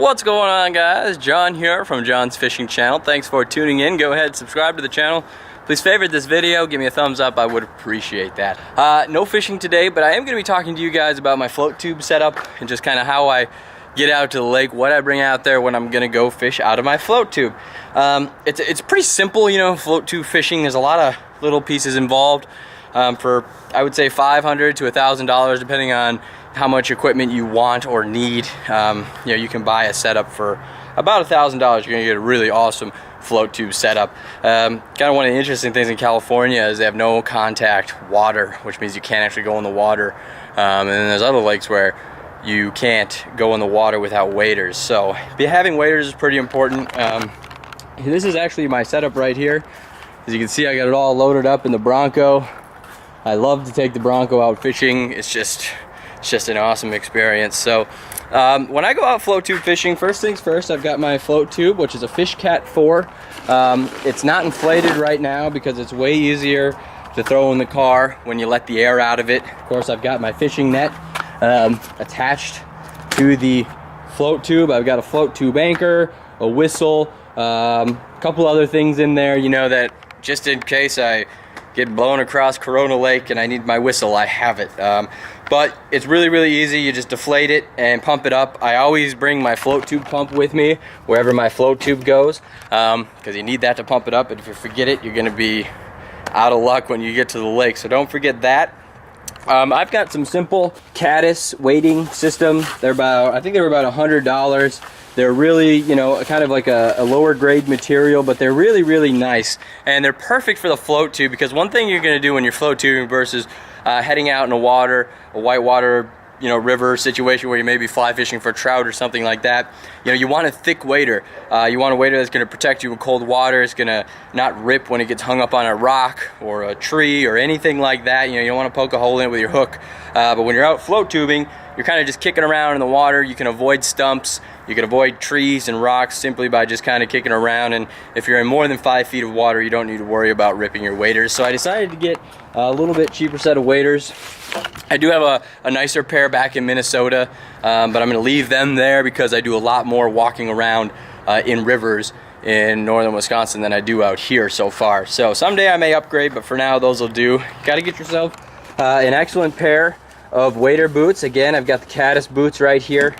What's going on, guys? John here from John's Fishing Channel. Thanks for tuning in. Go ahead, subscribe to the channel. Please favorite this video, give me a thumbs up, I would appreciate that. No fishing today, but I am going to be talking to you guys about my float tube setup and just kind of how I get out to the lake, what I bring out there when I'm going to go fish out of my float tube. It's pretty simple, you know, float tube fishing. There's a lot of little pieces involved for, I would say, $500 to $1,000, depending on how much equipment you want or need. You know, you can buy a setup for about $1,000. You're gonna get a really awesome float tube setup. Kind of one of the interesting things in California is they have no contact water, which means you can't actually go in the water. And then there's other lakes where you can't go in the water without waders. So having waders is pretty important. This is actually my setup right here. As you can see, I got it all loaded up in the Bronco. I love to take the Bronco out fishing. It's just an awesome experience. So when I go out float tube fishing, first things first, I've got my float tube, which is a Fishcat 4. It's not inflated right now because it's way easier to throw in the car when you let the air out of it. Of course, I've got my fishing net attached to the float tube. I've got a float tube anchor, a whistle, a couple other things in there, you know, that just in case I get blown across Corona Lake and I need my whistle, I have it. But it's really easy. You just deflate it and pump it up. I always bring my float tube pump with me wherever my float tube goes, because you need that to pump it up. And if you forget it, you're gonna be out of luck when you get to the lake, so don't forget that. I've got some simple caddis weighting system. I think they were about $100. They're really, you know, kind of like a lower grade material, but they're really nice. And they're perfect for the float tube, because one thing you're gonna do when you're float tubing versus heading out in a whitewater, you know, river situation where you may be fly fishing for trout or something like that, you know, you want a thick wader. You want a wader that's going to protect you in cold water. It's going to not rip when it gets hung up on a rock or a tree or anything like that. You know, you don't want to poke a hole in it with your hook. But when you're out float tubing, you're kind of just kicking around in the water. You can avoid stumps. You can avoid trees and rocks simply by just kind of kicking around. And if you're in more than 5 feet of water, you don't need to worry about ripping your waders. So I decided to get a little bit cheaper set of waders. I do have a nicer pair back in Minnesota, but I'm going to leave them there because I do a lot more walking around in rivers in northern Wisconsin than I do out here so far. So someday I may upgrade, but for now those will do. Got to get yourself an excellent pair of wader boots. Again, I've got the Caddis boots right here.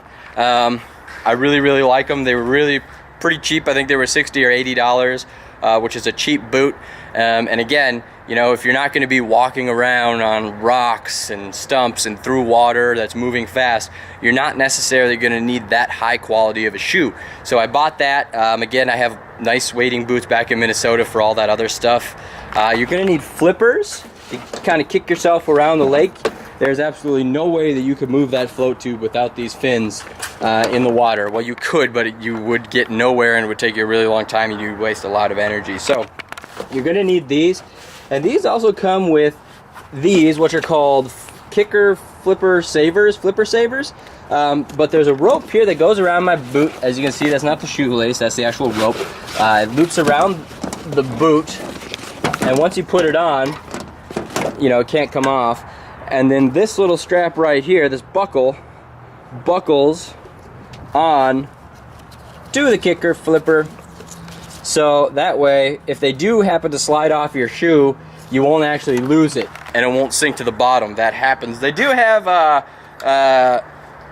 I really like them. They were really pretty cheap. I think they were $60 or $80, which is a cheap boot. And again, you know, if you're not going to be walking around on rocks and stumps and through water that's moving fast, you're not necessarily going to need that high quality of a shoe. So I bought that. Again, I have nice wading boots back in Minnesota for all that other stuff. You're going to need flippers to kind of kick yourself around the lake. There's absolutely no way that you could move that float tube without these fins in the water. Well, you could, but you would get nowhere and it would take you a really long time and you'd waste a lot of energy. So you're going to need these. And these also come with these, which are called flipper savers. But there's a rope here that goes around my boot. As you can see, that's not the shoelace, that's the actual rope. It loops around the boot, and once you put it on, you know, it can't come off. And then this little strap right here, this buckles on to the kicker flipper. So that way, if they do happen to slide off your shoe, you won't actually lose it and it won't sink to the bottom. That happens. They do have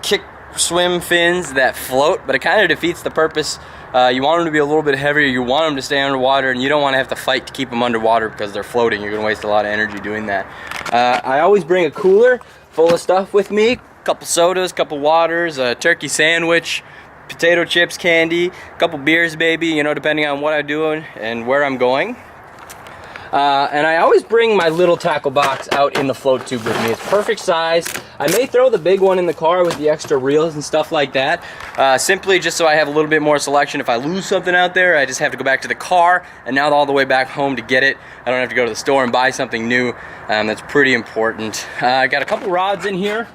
kick swim fins that float, but it kind of defeats the purpose. You want them to be a little bit heavier. You want them to stay underwater, and you don't want to have to fight to keep them underwater because they're floating. You're going to waste a lot of energy doing that. I always bring a cooler full of stuff with me. A couple sodas, a couple waters, a turkey sandwich, potato chips, candy, a couple beers maybe, you know, depending on what I'm doing and where I'm going. And I always bring my little tackle box out in the float tube with me. It's perfect size. I may throw the big one in the car with the extra reels and stuff like that, simply just so I have a little bit more selection. If I lose something out there, I just have to go back to the car and now all the way back home to get it. I don't have to go to the store and buy something new. That's pretty important. I got a couple rods in here,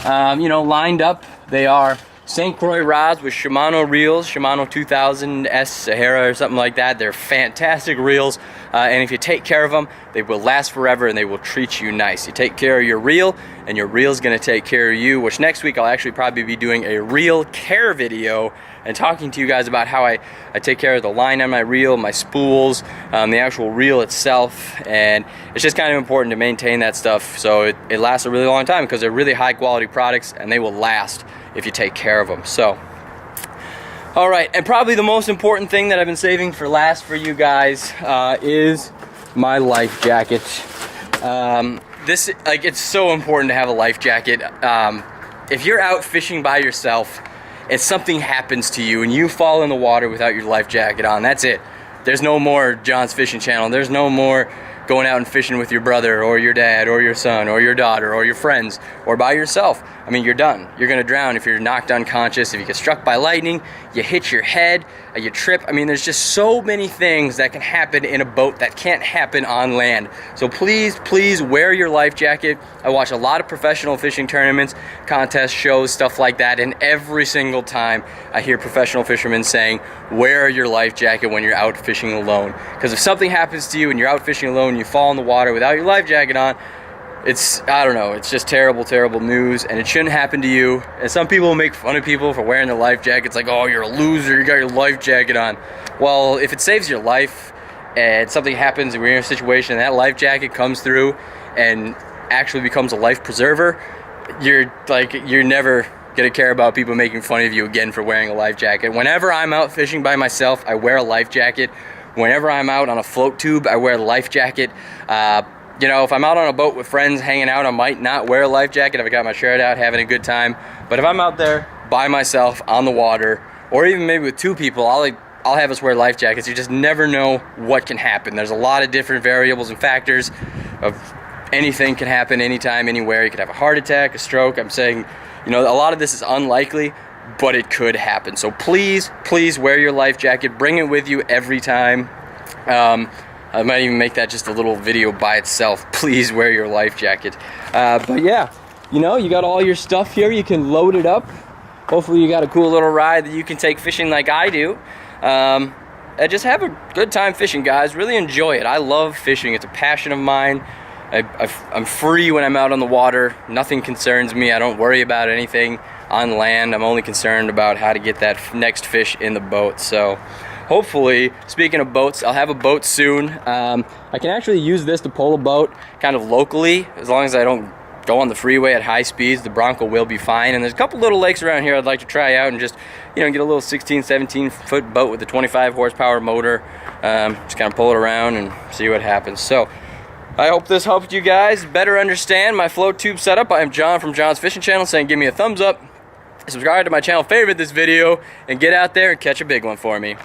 you know, lined up. They are St. Croix Rods with Shimano reels, Shimano 2000S Sahara or something like that. They're fantastic reels, and if you take care of them, they will last forever and they will treat you nice. You take care of your reel, and your reel's gonna take care of you, which next week I'll actually probably be doing a reel care video and talking to you guys about how I take care of the line on my reel, my spools, the actual reel itself, and it's just kind of important to maintain that stuff so it lasts a really long time, because they're really high quality products and they will last if you take care of them. So, all right, and probably the most important thing that I've been saving for last for you guys is my life jacket. It's so important to have a life jacket. If you're out fishing by yourself and something happens to you and you fall in the water without your life jacket on, that's it. There's no more John's Fishing Channel. There's no more going out and fishing with your brother or your dad or your son or your daughter or your friends or by yourself. I mean, you're done. You're gonna drown if you're knocked unconscious, if you get struck by lightning, you hit your head, you trip. I mean, there's just so many things that can happen in a boat that can't happen on land. So please, please wear your life jacket. I watch a lot of professional fishing tournaments, contests, shows, stuff like that, and every single time I hear professional fishermen saying, wear your life jacket when you're out fishing alone. Because if something happens to you and you're out fishing alone, you fall in the water without your life jacket on, I don't know, it's just terrible, terrible news, and it shouldn't happen to you. And some people make fun of people for wearing their life jackets, like, oh, you're a loser, you got your life jacket on. Well, if it saves your life and something happens and we're in a situation and that life jacket comes through and actually becomes a life preserver, you're never gonna care about people making fun of you again for wearing a life jacket. Whenever I'm out fishing by myself, I wear a life jacket. Whenever I'm out on a float tube, I wear a life jacket. You know, if I'm out on a boat with friends hanging out, I might not wear a life jacket if I got my shirt out having a good time. But if I'm out there by myself on the water, or even maybe with two people, I'll have us wear life jackets. You just never know what can happen. There's a lot of different variables and factors of anything can happen anytime, anywhere. You could have a heart attack, a stroke. I'm saying, you know, a lot of this is unlikely, but it could happen. So please, please wear your life jacket. Bring it with you every time. I might even make that just a little video by itself. Please wear your life jacket. But yeah, you know, you got all your stuff here. You can load it up. Hopefully you got a cool little ride that you can take fishing like I do. And just have a good time fishing, guys. Really enjoy it. I love fishing. It's a passion of mine. I'm free when I'm out on the water. Nothing concerns me. I don't worry about anything on land. I'm only concerned about how to get that next fish in the boat. So hopefully, speaking of boats, I'll have a boat soon. I can actually use this to pull a boat kind of locally, as long as I don't go on the freeway at high speeds. The Bronco will be fine. And there's a couple little lakes around here I'd like to try out and just, you know, get a little 16, 17 foot boat with a 25 horsepower motor. Just kind of pull it around and see what happens. So I hope this helped you guys better understand my float tube setup. I am John from John's Fishing Channel, saying give me a thumbs up, subscribe to my channel, favorite this video, and get out there and catch a big one for me.